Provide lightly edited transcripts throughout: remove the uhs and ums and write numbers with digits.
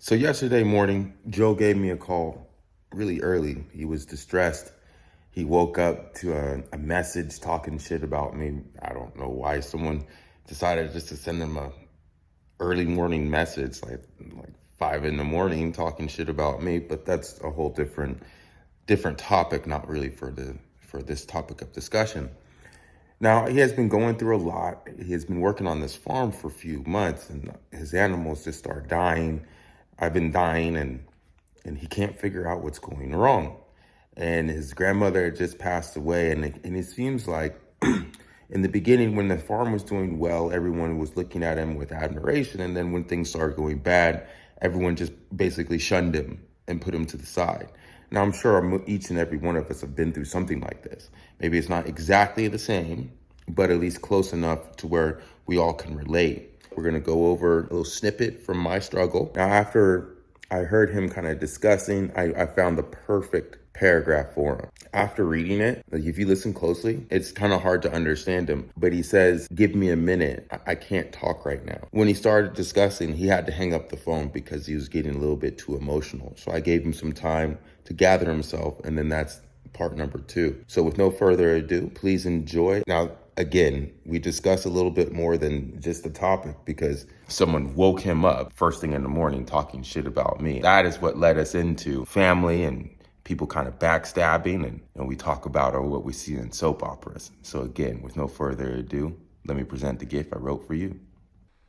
So yesterday morning, Joe gave me a call really early. He was distressed. He woke up to a message talking shit about me. I don't know why someone decided just to send him a early morning message, like 5 in the morning, talking shit about me. But that's a whole different topic, not really for this topic of discussion. Now, he has been going through a lot. He has been working on this farm for a few months, and his animals just start dying. I've been dying, and he can't figure out what's going wrong. And his grandmother had just passed away, and it seems like in the beginning, when the farm was doing well, everyone was looking at him with admiration, and then when things started going bad, everyone just basically shunned him and put him to the side. Now, I'm sure each and every one of us have been through something like this. Maybe it's not exactly the same, but at least close enough to where we all can relate. We're going to go over a little snippet from my struggle. Now, after I heard him kind of discussing, I found the perfect paragraph for him. After reading it, like if you listen closely, it's kind of hard to understand him, but he says, "Give me a minute. I can't talk right now." When he started discussing, he had to hang up the phone because he was getting a little bit too emotional. So I gave him some time to gather himself, and then that's part number 2. So with no further ado, please enjoy. Now, again, we discuss a little bit more than just the topic because someone woke him up first thing in the morning talking shit about me. That is what led us into family and people kind of backstabbing, and we talk about what we see in soap operas. So again, with no further ado, let me present the gift I wrote for you.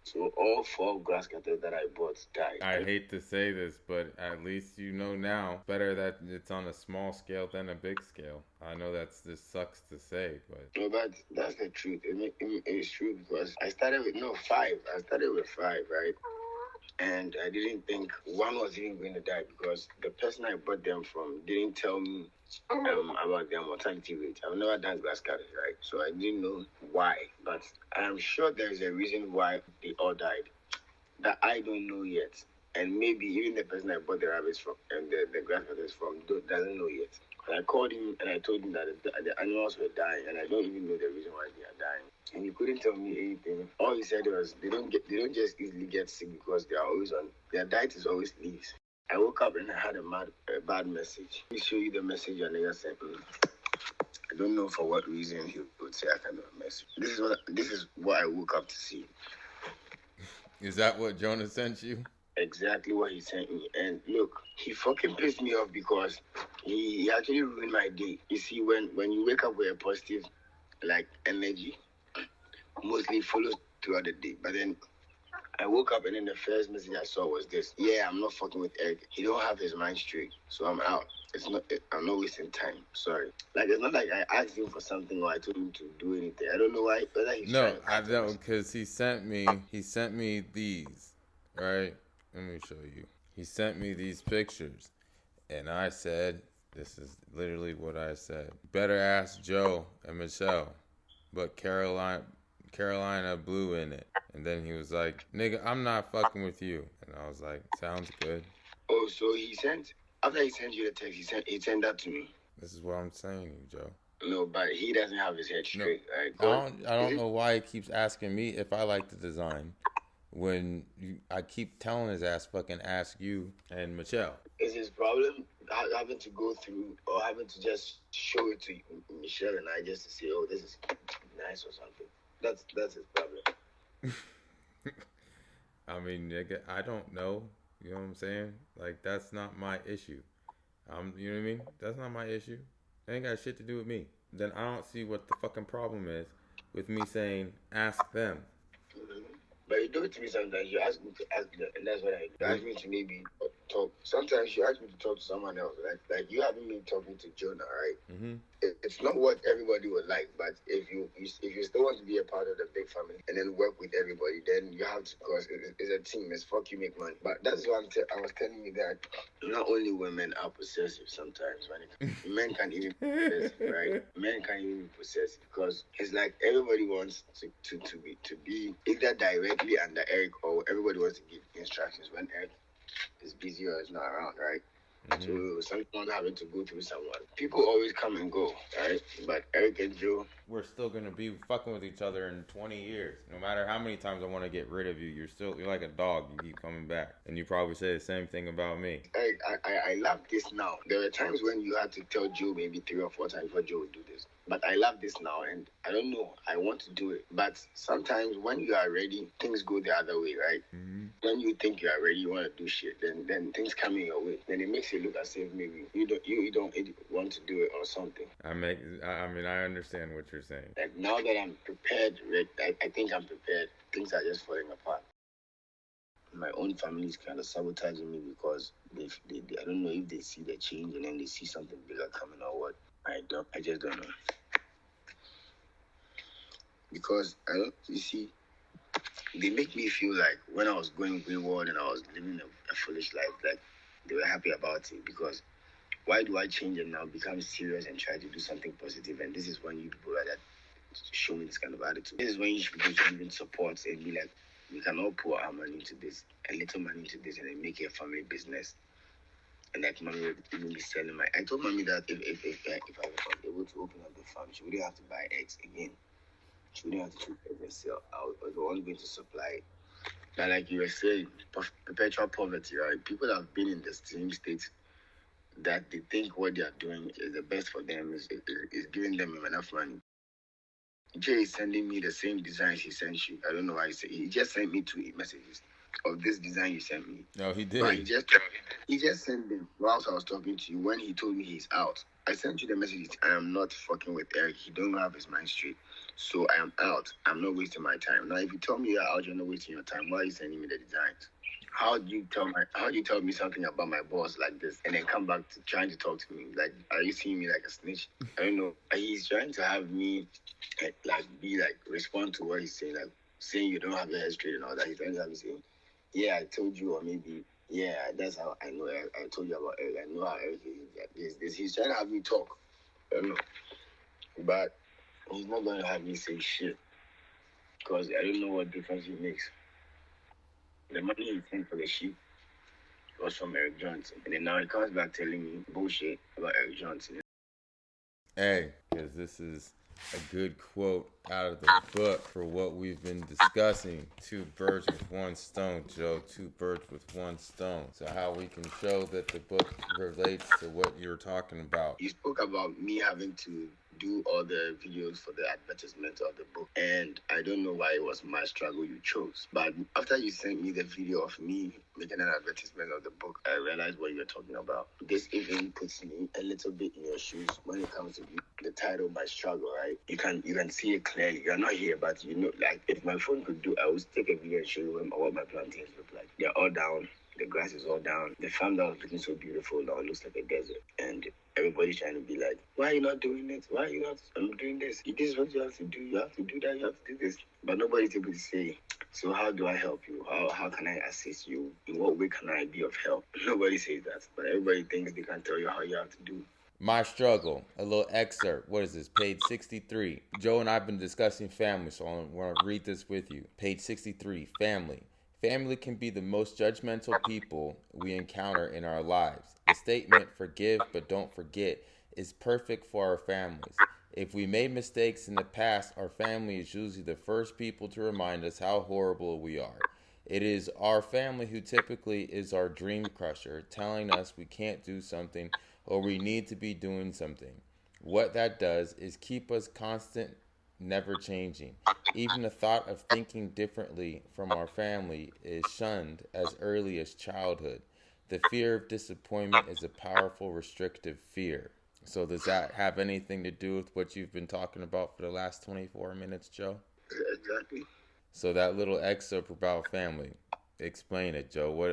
So all 4 grass cutters that I bought died. I hate to say this, but at least you know now. Better that it's on a small scale than a big scale. I know this sucks to say, but No, but that's the truth. It's true because I started with 5. I started with 5, right? And I didn't think one was even going to die because the person I bought them from didn't tell me about their mortality rate. I've never done grass cutters, right? So I didn't know why, but I'm sure there's a reason why they all died that I don't know yet. And maybe even the person I bought the rabbits from and the grass cutters from doesn't know yet. And I called him and I told him that the animals were dying, and I don't even know the reason why they are dying. And he couldn't tell me anything. All he said was they don't just easily get sick because they are always on their diet is always leaves. I woke up and I had a bad message. Let me show you the message your nigga sent me. I don't know for what reason he would say I kind of message. This is what I woke up to see. is that what Jonah sent you? Exactly what he sent me. And look, he fucking pissed me off because he actually ruined my day. You see, when you wake up with a positive like energy, mostly follows throughout the day. But then I woke up and then the first message I saw was this. Yeah, I'm not fucking with Eric. He don't have his mind straight. So I'm out. I'm not wasting time. Sorry. Like, it's not like I asked him for something or I told him to do anything. I don't know why. Whether he's No, I don't, because he sent me these, right? Let me show you. He sent me these pictures, and I said, this is literally what I said. Better ask Joe and Michelle, but Carolina Blue in it. And then he was like, "Nigga, I'm not fucking with you." And I was like, "Sounds good." Oh, so after he sent you the text, he sent that to me. This is what I'm saying, Joe. No, but he doesn't have his head straight. No, I don't know why he keeps asking me if I like the design when I keep telling his ass fucking ask you and Michelle. Is his problem having to go through or having to just show it to Michelle and I just to say, oh, this is nice or something? That's his problem. I mean, nigga, I don't know. You know what I'm saying? Like, that's not my issue. You know what I mean? That's not my issue. It ain't got shit to do with me. Then I don't see what the fucking problem is with me saying, ask them. Mm-hmm. But you do it to me sometimes. You ask me to ask them, and that's what I do. You ask me to maybe talk. Sometimes you ask me to talk to someone else. Like you having me talking to Jonah, right? Mm-hmm. It's not what everybody would like, but if you still want to be a part of the big family and then work with everybody, then you have to, because it's a team. It's fuck you make money. But that's what I was telling you, that not only women are possessive sometimes. Men can even be possessive, right? Men can even be possessive because it's like everybody wants to be either directly under Eric, or everybody wants to give instructions when Eric is busy or is not around, right? So someone having to go through someone. People always come and go, right? But Eric and Joe, We're still gonna be fucking with each other in 20 years. No matter how many times I want to get rid of you, you're like a dog. You keep coming back, and you probably say the same thing about me. Eric, I love this now. There were times when you had to tell Joe maybe 3 or 4 times before Joe would do this. But I love this now, and I don't know. I want to do it. But sometimes when you are ready, things go the other way, right? When you think you are ready, you want to do shit, then things come in your way. Then it makes you look as if maybe you don't want to do it or something. I mean, I understand what you're saying. Like now that I'm prepared, I think I'm prepared. Things are just falling apart. My own family is kind of sabotaging me because they I don't know if they see the change and then they see something bigger coming or what. I just don't know. Because you see, they make me feel like when I was going wayward and I was living a foolish life, like they were happy about it. Because why do I change and now become serious and try to do something positive? And this is when you people are that show me this kind of attitude. This is when you people should even support and be like, we can all pour our money into this, a little money into this, and then make it a family business. And like mommy would even be selling I told mommy that if I was able to open up the farm, she wouldn't have to buy eggs again. She wouldn't have to keep eggs and sell. I was the one going to supply it. But like you were saying, perpetual poverty, right? People have been in the same state that they think what they are doing is the best for them, is giving them enough money. Jay is sending me the same designs he sent you. I don't know why he just sent me 2 messages of this design you sent me. No, he did. But he just sent them whilst I was talking to you when he told me he's out. I sent you the messages. I am not fucking with Eric. He don't have his mind straight. So I am out. I'm not wasting my time. Now if you tell me you're out, you're not wasting your time. Why are you sending me the designs? How do you tell me something about my boss like this and then come back to trying to talk to me? Like, are you seeing me like a snitch? I don't know. He's trying to have me respond to what he's saying, like saying you don't have your head straight and all that. He's trying to have me saying, yeah, I told you, or maybe, yeah, that's how I know Eric. I told you about Eric. I know how Eric is. This. He's trying to have me talk. I don't know. But he's not going to have me say shit because I don't know what difference it makes. The money he sent for the sheep was from Eric Johnson. And then now he comes back telling me bullshit about Eric Johnson. Hey, because this is a good quote out of the book for what we've been discussing. 2 birds with 1 stone, Joe. 2 birds with 1 stone. So how we can show that the book relates to what you're talking about. You spoke about me having to do all the videos for the advertisement of the book, and I don't know why it was my struggle you chose. But after you sent me the video of me making an advertisement of the book, I realized what you were talking about. This even puts me a little bit in your shoes when it comes to the title My Struggle, right? You can see it clearly. You're not here, but you know, like if my phone could do, I would take a video and show you what my plantains look like. They're all down. The grass is all down. The farm that was looking so beautiful now looks like a desert. And everybody's trying to be like, why are you not doing it? Why are you not doing this? This is what you have to do. You have to do that. You have to do this. But nobody's able to say, so how do I help you? How can I assist you? In what way can I be of help? Nobody says that. But everybody thinks they can tell you how you have to do. My Struggle, a little excerpt. What is this? Page 63. Joe and I have been discussing family, so I want to read this with you. Page 63, family. Family can be the most judgmental people we encounter in our lives. The statement, forgive but don't forget, is perfect for our families. If we made mistakes in the past, our family is usually the first people to remind us how horrible we are. It is our family who typically is our dream crusher, telling us we can't do something or we need to be doing something. What that does is keep us constant, never changing. Even the thought of thinking differently from our family is shunned as early as childhood. The fear of disappointment is a powerful restrictive fear. So does that have anything to do with what you've been talking about for the last 24 minutes, Joe? Exactly. So that little excerpt about family, explain it, Joe. What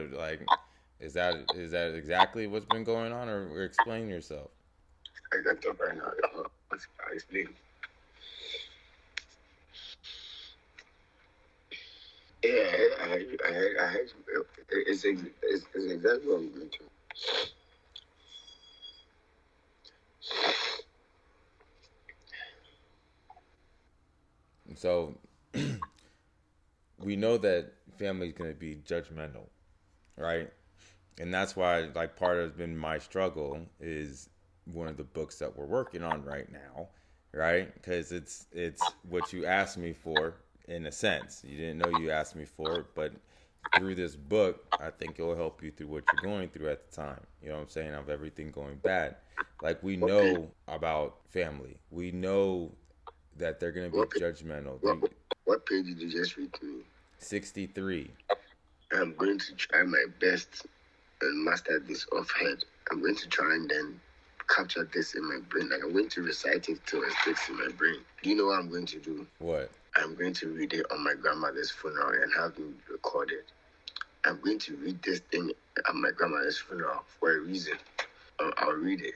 is that exactly what's been going on, or explain yourself? I got up right now. I explain. Yeah, I heard. It's exactly what I'm going to. So we know that family is going to be judgmental, right? And that's why, like, part of been my struggle is one of the books that we're working on right now, right? Because it's what you asked me for, in a sense. You didn't know you asked me for it, but through this book, I think it will help you through what you're going through at the time. You know what I'm saying? Of everything going bad. Like, we What page? know about family. We know that they're going to be What page? judgmental. What page did you just read to me? 63. I'm going to try my best and master this off head. I'm going to try and then capture this in my brain. Like, I'm going to recite it till it sticks in my brain. Do you know what I'm going to do? What? I'm going to read it on my grandmother's funeral and have it recorded. I'm going to read this thing at my grandmother's funeral for a reason. I'll read it.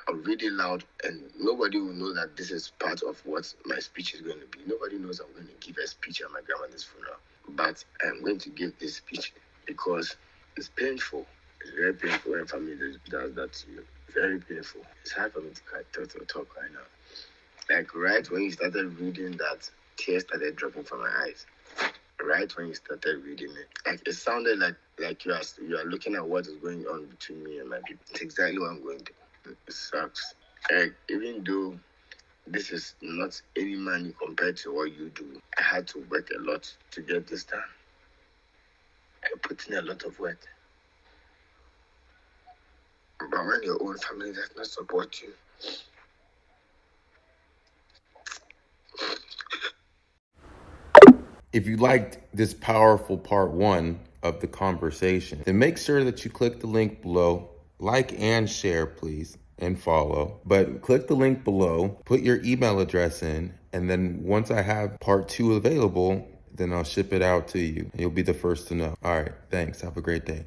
I'll read it loud, and nobody will know that this is part of what my speech is going to be. Nobody knows I'm going to give a speech at my grandmother's funeral. But I'm going to give this speech because it's painful. It's very painful when family does that to you. Very painful. It's hard for me to talk right now. Like, right when you started reading that, tears started dropping from my eyes. Right when you started reading it, like, it sounded like you are looking at what is going on between me and my people. It's exactly what I'm going through. It sucks. Like, even though this is not any money compared to what you do, I had to work a lot to get this done. I put in a lot of work. But when your own family does not support you, If you liked this powerful part 1 of the conversation, then make sure that you click the link below, like and share, please, and follow. But click the link below, put your email address in, and then once I have part 2 available, then I'll ship it out to you. You'll be the first to know. All right, thanks. Have a great day.